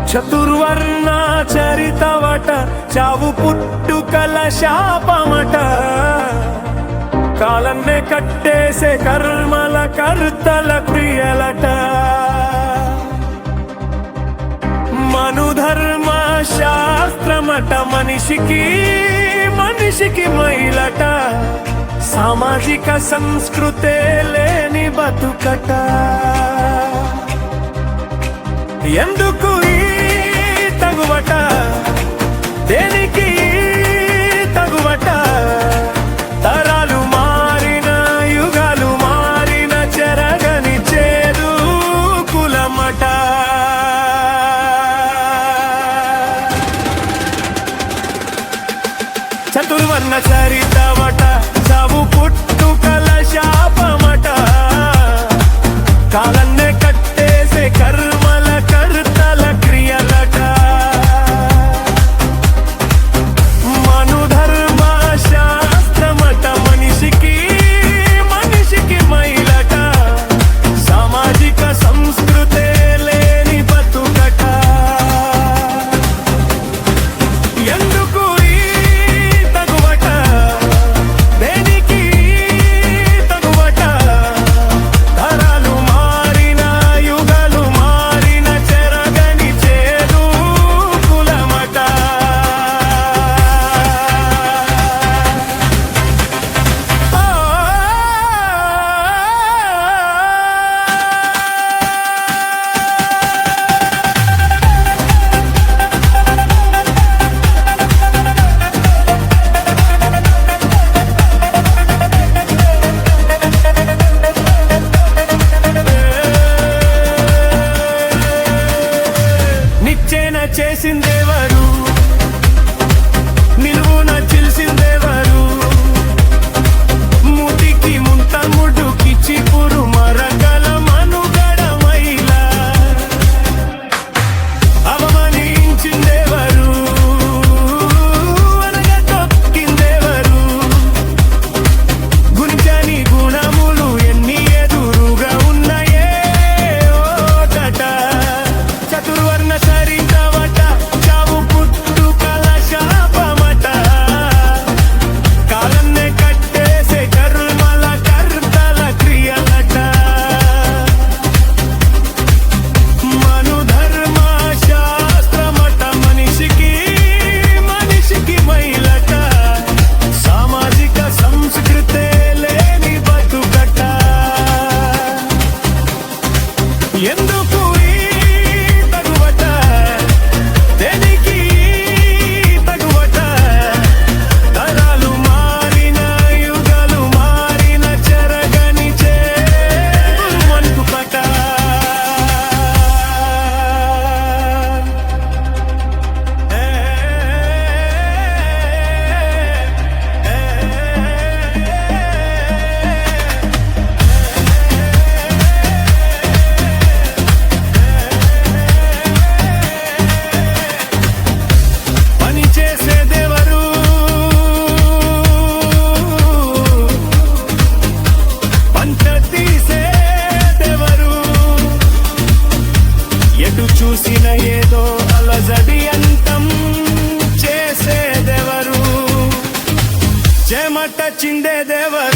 చతుర్వర్ణ చరితవట చావు పుట్టుకల శాపమట కాలన్నే కట్టేసే కర్మల కర్తల క్రియలట మనుధర్మ శాస్త్రమట మనిషికి మైలట సామాజిక సంస్కృతే లేని బతుకట ఎందుకు తగువట దేనికి తగువట తరాలు మారిన యుగాలు మారిన చెరగని చేదు కులమట చతుర్వర్ణ చరితమట చావు పుట్టుకల శాపమట కాలన్నే కట్టేసే కర్మల కర్తల క్రియలట మనుధర్మ శాస్త్రమట మనిషికి మైలట సామాజిక సంస్కృతే లేని బతుకట ఎందుకు తగువట దేనికి తగువట తరాలు మారిన యుగాలు మారిన చెరగని చేదు కులమట నిచ్చేన చేసిందేవరు నిలువున చిల్సిందేవరు ముటికి ముంత ముడుకిచి పురు మరగల మనుగడ మైల అవమానించిందేవరు అనగతొక్కిందేవరు గుంజని గుణములు ఎన్ని ఎదురుగా ఉన్నాయే ఓటట చతుర్వర్ణ చరితవట చావు పుట్టుకల శాపమట కాలన్నే కట్టేసే కర్మల కర్తల క్రియలట మనుధర్మ శాస్త్రమట మనిషికి మైలట సామాజిక సంస్కృతే లేని బతుకట ఎందుకు తగువట దేనికి తగువట తరాలు మారిన యుగాలు మారిన చెరగని మనుకట పని చేసేదెవరు పంట తీసేదెవరు ఎటు చూసిన ఏదో అలజడి అంతం చేసేదెవరు చెమట చిందేదెవరు